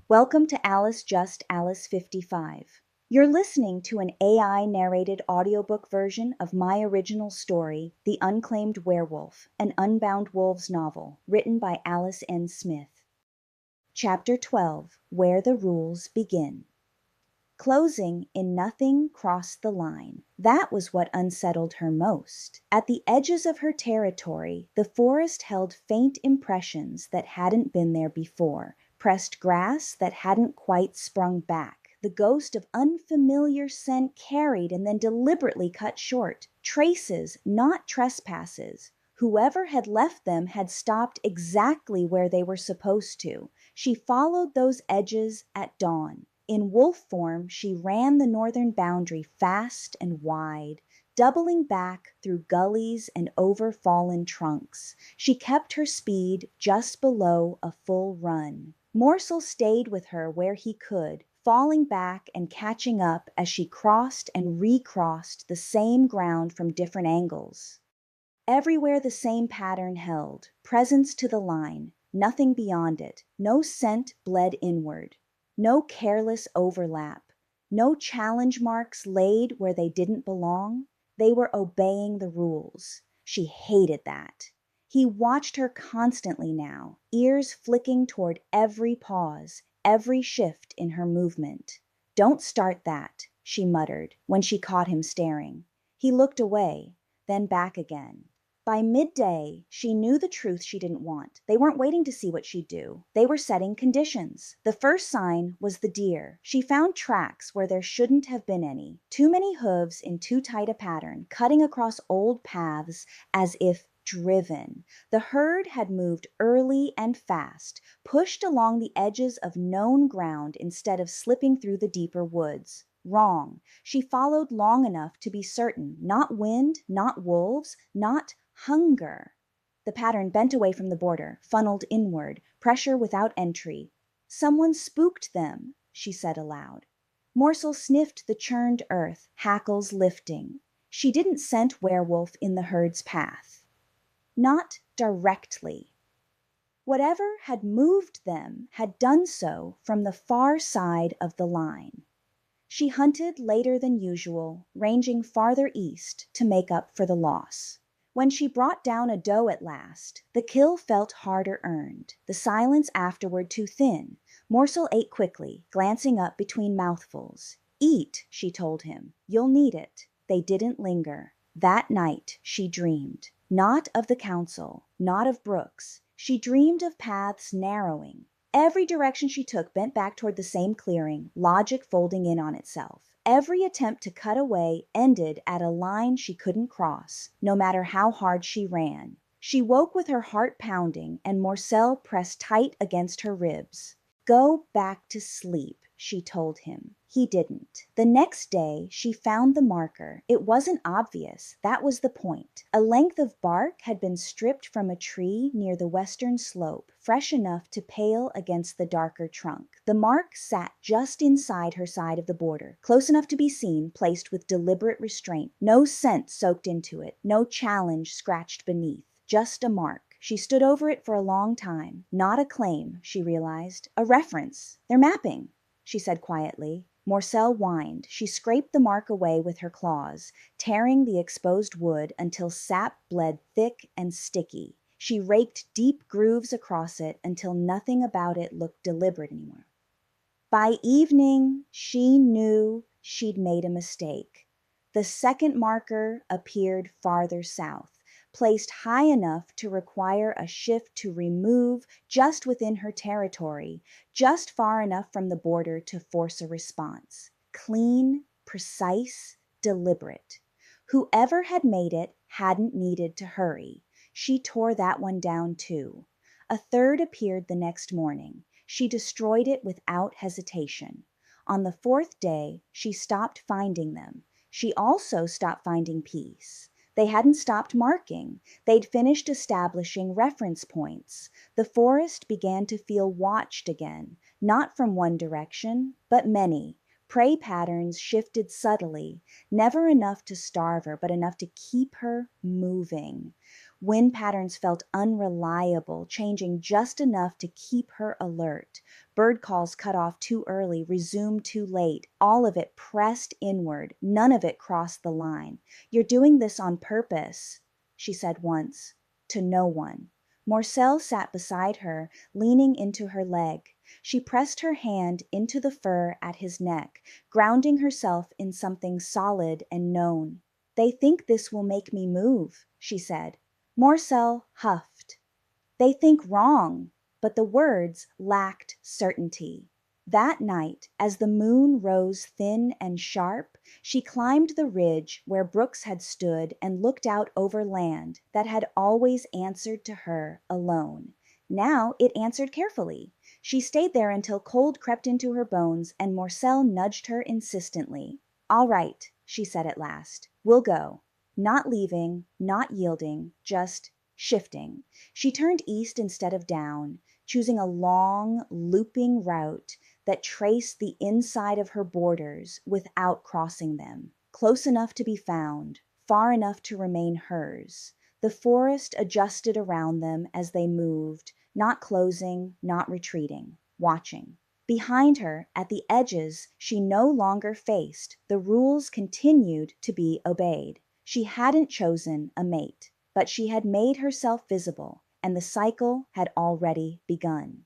Welcome to Alice Just Alice 55. You're listening to an AI-narrated audiobook version of my original story, The Unclaimed Werewolf, an Unbound Wolves novel, written by Alice N. Smith. Chapter 12, Where the Rules Begin. Closing in nothing crossed the line. That was what unsettled her most. At the edges of her territory, the forest held faint impressions that hadn't been there before, pressed grass that hadn't quite sprung back, the ghost of unfamiliar scent carried and then deliberately cut short, traces, not trespasses. Whoever had left them had stopped exactly where they were supposed to. She followed those edges at dawn. In wolf form, she ran the northern boundary fast and wide, doubling back through gullies and over fallen trunks. She kept her speed just below a full run. Morsel stayed with her where he could, falling back and catching up as she crossed and recrossed the same ground from different angles. Everywhere the same pattern held, presence to the line, nothing beyond it, no scent bled inward. No careless overlap, no challenge marks laid where they didn't belong. They were obeying the rules. She hated that. He watched her constantly now, ears flicking toward every pause, every shift in her movement. "Don't start that," she muttered when she caught him staring. He looked away, then back again. By midday, she knew the truth she didn't want. They weren't waiting to see what she'd do. They were setting conditions. The first sign was the deer. She found tracks where there shouldn't have been any. Too many hooves in too tight a pattern, cutting across old paths as if driven. The herd had moved early and fast, pushed along the edges of known ground instead of slipping through the deeper woods. Wrong. She followed long enough to be certain. Not wind, not wolves, not hunger. The pattern bent away from the border, funneled inward, pressure without entry. "Someone spooked them," she said aloud. Morsel sniffed the churned earth, hackles lifting. She didn't scent werewolf in the herd's path. Not directly. Whatever had moved them had done so from the far side of the line. She hunted later than usual, ranging farther east to make up for the loss. When she brought down a doe at last, the kill felt harder earned, the silence afterward too thin. Morsel ate quickly, glancing up between mouthfuls. "Eat," she told him. "You'll need it." They didn't linger. That night she dreamed. Not of the council, not of Brooks. She dreamed of paths narrowing. Every direction she took bent back toward the same clearing, logic folding in on itself. Every attempt to cut away ended at a line she couldn't cross, no matter how hard she ran. She woke with her heart pounding and Morsel pressed tight against her ribs. "Go back to sleep," she told him. He didn't. The next day, she found the marker. It wasn't obvious. That was the point. A length of bark had been stripped from a tree near the western slope, fresh enough to pale against the darker trunk. The mark sat just inside her side of the border, close enough to be seen, placed with deliberate restraint. No scent soaked into it, no challenge scratched beneath. Just a mark. She stood over it for a long time. Not a claim, she realized. A reference. "They're mapping," she said quietly. Morsel whined. She scraped the mark away with her claws, tearing the exposed wood until sap bled thick and sticky. She raked deep grooves across it until nothing about it looked deliberate anymore. By evening, she knew she'd made a mistake. The second marker appeared farther south, placed high enough to require a shift to remove just within her territory, just far enough from the border to force a response. Clean, precise, deliberate. Whoever had made it hadn't needed to hurry. She tore that one down too. A third appeared the next morning. She destroyed it without hesitation. On the fourth day, she stopped finding them. She also stopped finding peace. They hadn't stopped marking. They'd finished establishing reference points. The forest began to feel watched again, not from one direction, but many. Prey patterns shifted subtly, never enough to starve her, but enough to keep her moving. Wind patterns felt unreliable, changing just enough to keep her alert. Bird calls cut off too early, resumed too late. All of it pressed inward. None of it crossed the line. "You're doing this on purpose," she said once, to no one. Morcel sat beside her, leaning into her leg. She pressed her hand into the fur at his neck, grounding herself in something solid and known. "They think this will make me move," she said. Morcel huffed. "They think wrong," but the words lacked certainty. That night, as the moon rose thin and sharp, she climbed the ridge where Brooks had stood and looked out over land that had always answered to her alone. Now it answered carefully. She stayed there until cold crept into her bones and Morcel nudged her insistently. "All right," she said at last. "We'll go." Not leaving, not yielding, just shifting. She turned east instead of down, choosing a long, looping route that traced the inside of her borders without crossing them. Close enough to be found, far enough to remain hers. The forest adjusted around them as they moved, not closing, not retreating, watching. Behind her, at the edges she no longer faced, the rules continued to be obeyed. She hadn't chosen a mate, but she had made herself visible, and the cycle had already begun.